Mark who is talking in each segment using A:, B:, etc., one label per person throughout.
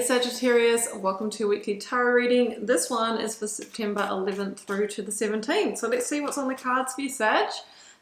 A: Sagittarius, welcome to your weekly tarot reading. This one is for September 11th through to the 17th. So let's see what's on the cards for you, Sag.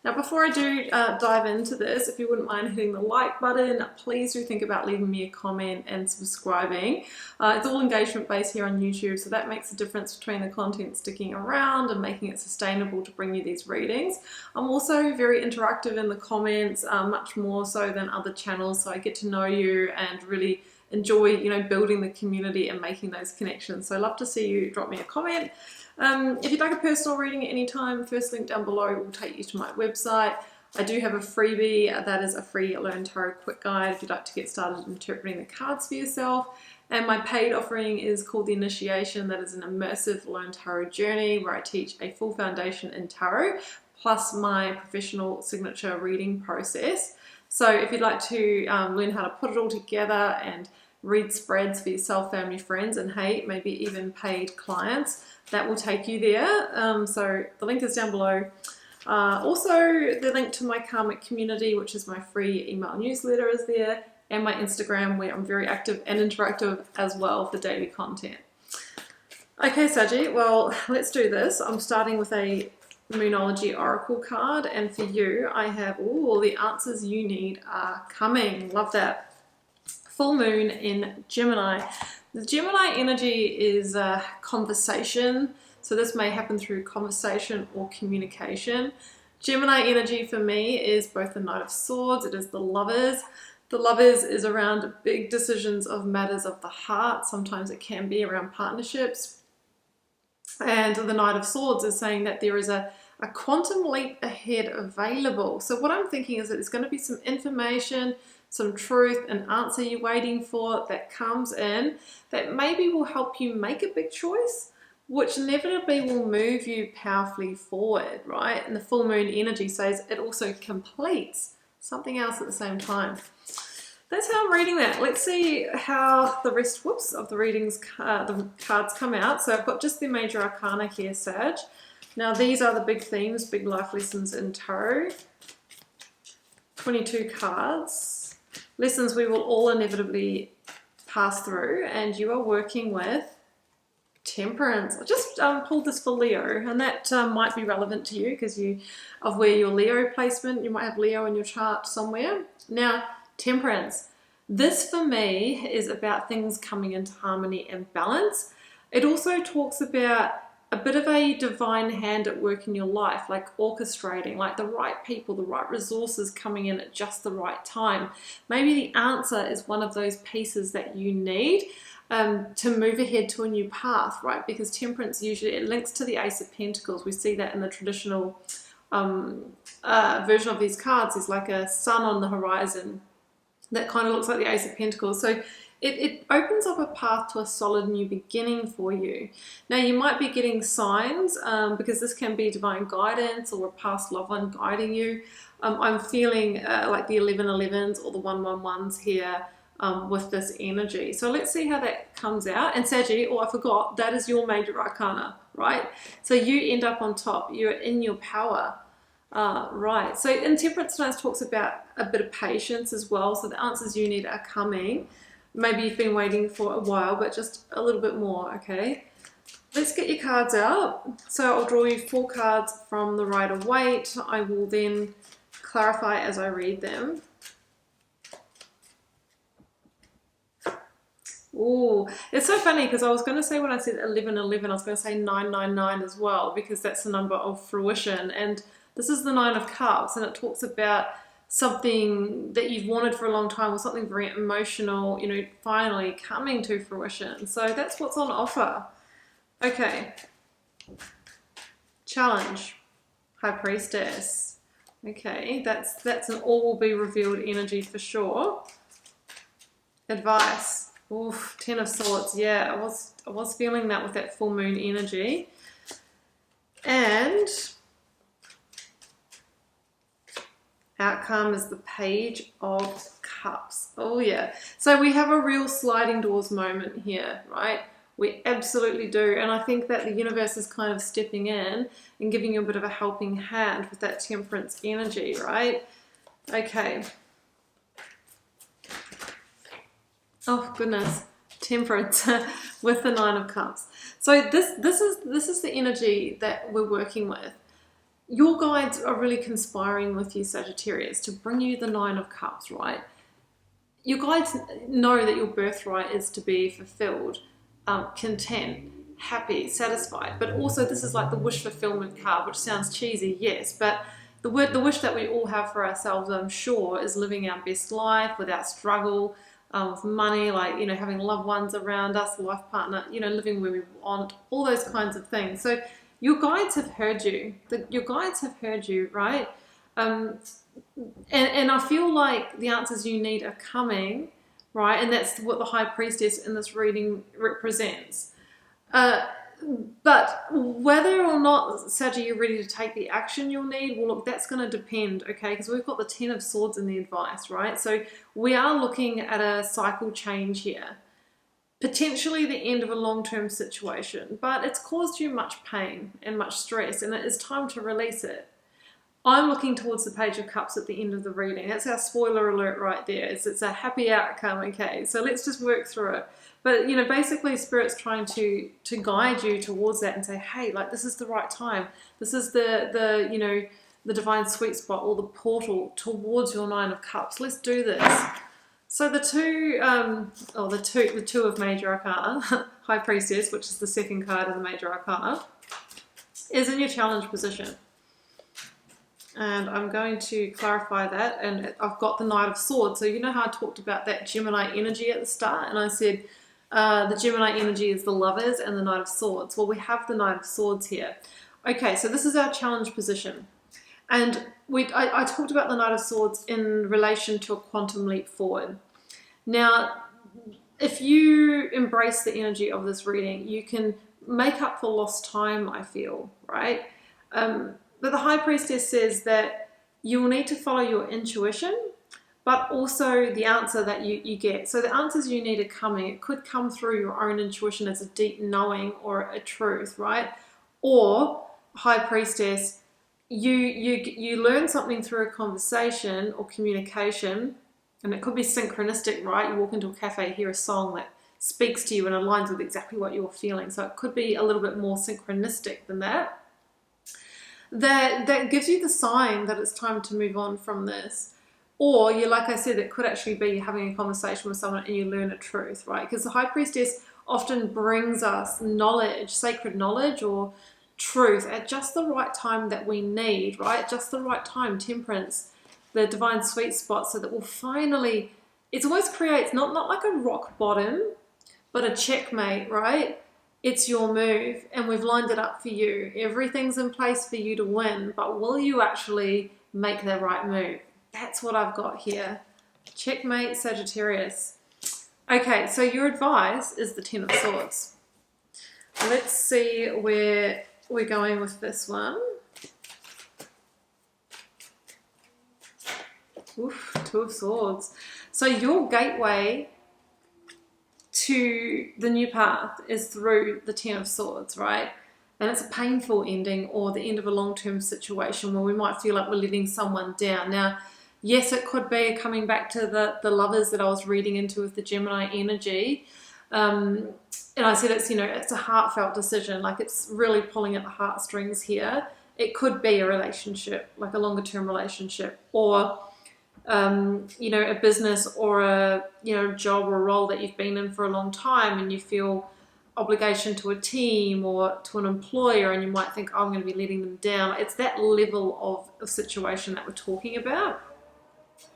A: Now before I do dive into this, if you wouldn't mind hitting the like button, please do think about leaving me a comment and subscribing. It's all engagement based here on YouTube, so that makes a difference between the content sticking around and making it sustainable to bring you these readings. I'm also very interactive in the comments, much more so than other channels, so I get to know you and really enjoy, you know, building the community and making those connections. So I love to see you drop me a comment. If you'd like a personal reading at any time, first link down below will take you to my website. I do have a freebie that is a free Learn Tarot quick guide if you'd like to get started interpreting the cards for yourself. And my paid offering is called The Initiation. That is an immersive Learn Tarot journey where I teach a full foundation in tarot plus my professional signature reading process. So if you'd like to learn how to put it all together and read spreads for yourself, family, friends, and hey, maybe even paid clients, that will take you there. So the link is down below. Also, the link to my karmic community, which is my free email newsletter, is there, and my Instagram, where I'm very active and interactive as well for daily content. Okay, Saggy, well, let's do this. I'm starting with a Moonology Oracle card, and for you, I have all the answers you need are coming. Love that. Full moon in Gemini. The Gemini energy is conversation, so this may happen through conversation or communication. Gemini energy for me is both the Knight of Swords, it is the Lovers. The Lovers is around big decisions of matters of the heart. Sometimes it can be around partnerships. And the Knight of Swords is saying that there is a quantum leap ahead available. So what I'm thinking is that there's going to be some information, some truth, an answer you're waiting for that comes in that maybe will help you make a big choice, which inevitably will move you powerfully forward, right? And the full moon energy says it also completes something else at the same time. That's how I'm reading that. Let's see how the rest, of the readings, the cards come out. So I've got just the major arcana here, Sag. Now these are the big themes, big life lessons in tarot. 22 cards. Lessons we will all inevitably pass through, and you are working with Temperance. I just pulled this for Leo, and that might be relevant to you because of where your Leo placement, you might have Leo in your chart somewhere. Now, Temperance. This for me is about things coming into harmony and balance. It also talks about a bit of a divine hand at work in your life, like orchestrating, like the right people, the right resources coming in at just the right time. Maybe the answer is one of those pieces that you need to move ahead to a new path, right? Because Temperance usually, it links to the Ace of Pentacles. We see that in the traditional version of these cards is like a sun on the horizon that kind of looks like the Ace of Pentacles. So it opens up a path to a solid new beginning for you. Now you might be getting signs because this can be divine guidance or a past loved one guiding you. I'm feeling like the 1111s or the 111s here with this energy. So let's see how that comes out. And Saggy, I forgot, that is your major arcana, right? So you end up on top. You're in your power. Right. So in Temperance Tonight talks about a bit of patience as well. So the answers you need are coming. Maybe you've been waiting for a while, but just a little bit more, okay? Let's get your cards out. So I'll draw you 4 cards from the Rider-Waite. I will then clarify as I read them. Oh, it's so funny because I was going to say when I said 1111, I was going to say 999 as well because that's the number of fruition. And this is the 9 of Cups, and it talks about something that you've wanted for a long time or something very emotional, you know, finally coming to fruition. So that's what's on offer. Okay. Challenge. High Priestess. Okay, that's an all will be revealed energy for sure. Advice. Oof, 10 of Swords. Yeah, I was feeling that with that full moon energy. And outcome is the Page of Cups. Oh yeah. So we have a real sliding doors moment here, right? We absolutely do. And I think that the universe is kind of stepping in and giving you a bit of a helping hand with that Temperance energy, right? Okay. Oh goodness. Temperance with the Nine of Cups. So this is the energy that we're working with. Your guides are really conspiring with you, Sagittarius, to bring you the Nine of Cups, right? Your guides know that your birthright is to be fulfilled, content, happy, satisfied. But also this is like the wish fulfillment card, which sounds cheesy, yes, but the wish that we all have for ourselves, I'm sure, is living our best life without struggle, with money, like, you know, having loved ones around us, life partner, you know, living where we want, all those kinds of things. So your guides have heard you. Your guides have heard you, right? And I feel like the answers you need are coming, right? And that's what the High Priestess in this reading represents. But whether or not, Saggy, you're ready to take the action you'll need, well, look, that's going to depend, okay? Because we've got the Ten of Swords in the advice, right? So we are looking at a cycle change here. Potentially the end of a long-term situation, but it's caused you much pain and much stress, and it is time to release it. I'm looking towards the Page of Cups at the end of the reading. That's our spoiler alert right there. It's a happy outcome, okay? So let's just work through it. But, you know, basically Spirit's trying to guide you towards that and say, hey, like, this is the right time. This is the you know, the divine sweet spot or the portal towards your Nine of Cups. Let's do this. So the two of Major Arcana, High Priestess, which is the second card of the Major Arcana, is in your challenge position. And I'm going to clarify that, and I've got the Knight of Swords. So you know how I talked about that Gemini energy at the start, and I said the Gemini energy is the Lovers and the Knight of Swords. Well, we have the Knight of Swords here. Okay, so this is our challenge position. And I talked about the Knight of Swords in relation to a quantum leap forward. Now, if you embrace the energy of this reading, you can make up for lost time, I feel, right? But the High Priestess says that you will need to follow your intuition, but also the answer that you get. So the answers you need are coming. It could come through your own intuition as a deep knowing or a truth, right? Or, High Priestess, you learn something through a conversation or communication, and it could be synchronistic, right? You walk into a cafe, hear a song that speaks to you and aligns with exactly what you're feeling. So it could be a little bit more synchronistic than that. That gives you the sign that it's time to move on from this. Or, like I said, it could actually be you're having a conversation with someone and you learn a truth, right? Because the High Priestess often brings us knowledge, sacred knowledge or truth at just the right time that we need, right? Just the right time, temperance, the divine sweet spot, so that we'll finally, it almost creates not like a rock bottom, but a checkmate, right? It's your move, and we've lined it up for you. Everything's in place for you to win, but will you actually make the right move? That's what I've got here. Checkmate, Sagittarius. Okay, so your advice is the Ten of Swords. Let's see where we're going with this one. Oof, Two of Swords. So your gateway to the new path is through the Ten of Swords, right? And it's a painful ending or the end of a long-term situation where we might feel like we're letting someone down. Now, yes, it could be coming back to the Lovers that I was reading into with the Gemini energy. And I said it's, you know, it's a heartfelt decision, like it's really pulling at the heartstrings here. It could be a relationship, like a longer-term relationship, or you know, a business or a, you know, job or a role that you've been in for a long time and you feel obligation to a team or to an employer and you might think, oh, I'm going to be letting them down. It's that level of situation that we're talking about.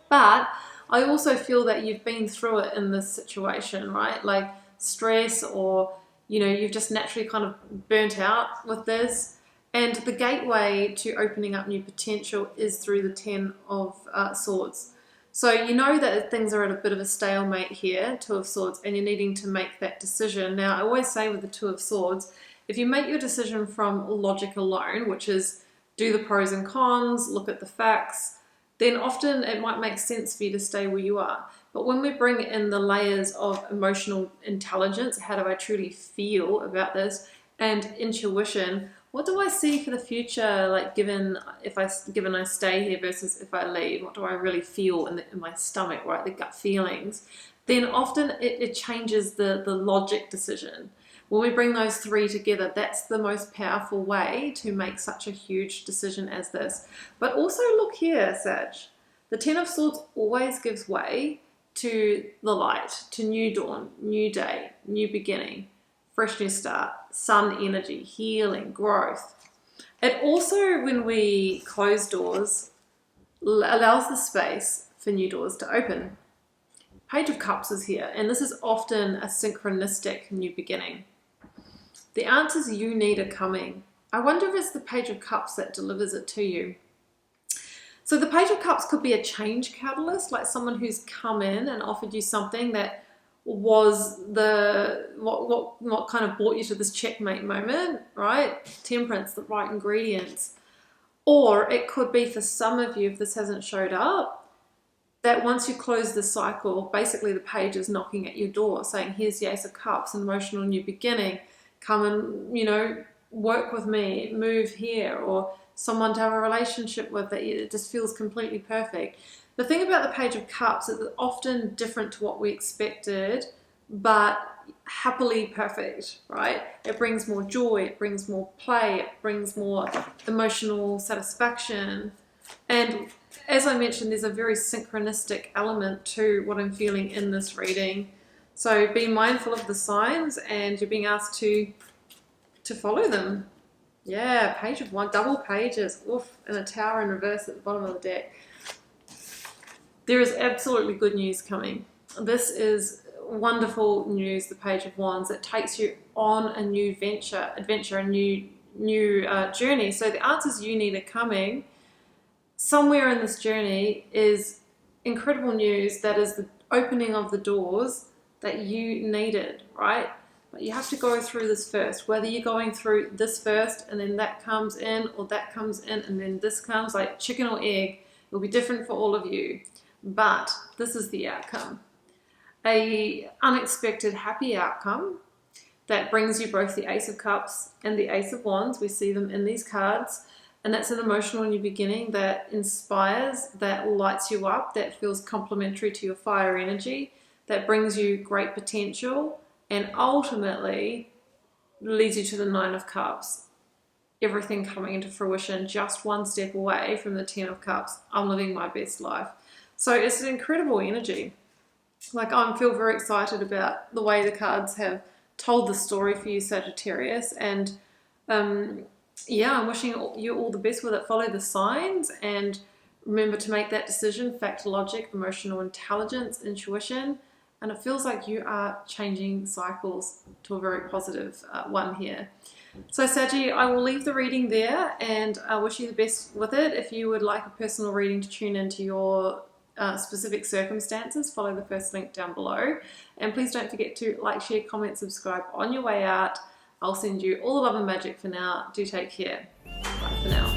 A: But I also feel that you've been through it in this situation, right? Like stress, or, you know, you've just naturally kind of burnt out with this. And the gateway to opening up new potential is through the Ten of Swords. So you know that things are at a bit of a stalemate here, Two of Swords, and you're needing to make that decision. Now, I always say with the Two of Swords, if you make your decision from logic alone, which is do the pros and cons, look at the facts, then often it might make sense for you to stay where you are. But when we bring in the layers of emotional intelligence, how do I truly feel about this, and intuition, what do I see for the future, like given I stay here versus if I leave? What do I really feel in my stomach, right? The gut feelings. then often it changes the logic decision. When we bring those three together, that's the most powerful way to make such a huge decision as this. But also look here, Sag. The Ten of Swords always gives way to the light, to new dawn, new day, new beginning, fresh new start, sun energy, healing, growth. It also, when we close doors, allows the space for new doors to open. Page of Cups is here, and this is often a synchronistic new beginning. The answers you need are coming. I wonder if it's the Page of Cups that delivers it to you. So the Page of Cups could be a change catalyst, like someone who's come in and offered you something that was what kind of brought you to this checkmate moment, right? Temperance, the right ingredients. Or it could be for some of you, if this hasn't showed up, that once you close the cycle, basically the page is knocking at your door saying, here's the Ace of Cups, an emotional new beginning. Come and, work with me, move here, or someone to have a relationship with that it just feels completely perfect. The thing about the Page of Cups is it's often different to what we expected, but happily perfect, right? It brings more joy, it brings more play, it brings more emotional satisfaction. And as I mentioned, there's a very synchronistic element to what I'm feeling in this reading. So be mindful of the signs, and you're being asked to follow them. Yeah, Page of Wands, double pages, oof, and a tower in reverse at the bottom of the deck. There is absolutely good news coming. This is wonderful news, the Page of Wands, that takes you on a new adventure, a new journey. So the answers you need are coming. Somewhere in this journey is incredible news that is the opening of the doors that you needed, right? But you have to go through this first, whether you're going through this first and then that comes in, or that comes in and then this comes, like chicken or egg. It'll be different for all of you, but this is the outcome. A unexpected happy outcome that brings you both the Ace of Cups and the Ace of Wands. We see them in these cards, and that's an emotional new beginning that inspires, that lights you up, that feels complementary to your fire energy, that brings you great potential, and ultimately leads you to the Nine of Cups. Everything coming into fruition, just one step away from the Ten of Cups. I'm living my best life. So it's an incredible energy. Like, I feel very excited about the way the cards have told the story for you, Sagittarius. And yeah, I'm wishing you all the best with it. Follow the signs and remember to make that decision. Fact, logic, emotional intelligence, intuition. And it feels like you are changing cycles to a very positive one here. So Saggy, I will leave the reading there, and I wish you the best with it. If you would like a personal reading to tune into your specific circumstances, follow the first link down below. And please don't forget to like, share, comment, subscribe on your way out. I'll send you all the love and magic for now. Do take care. Bye for now.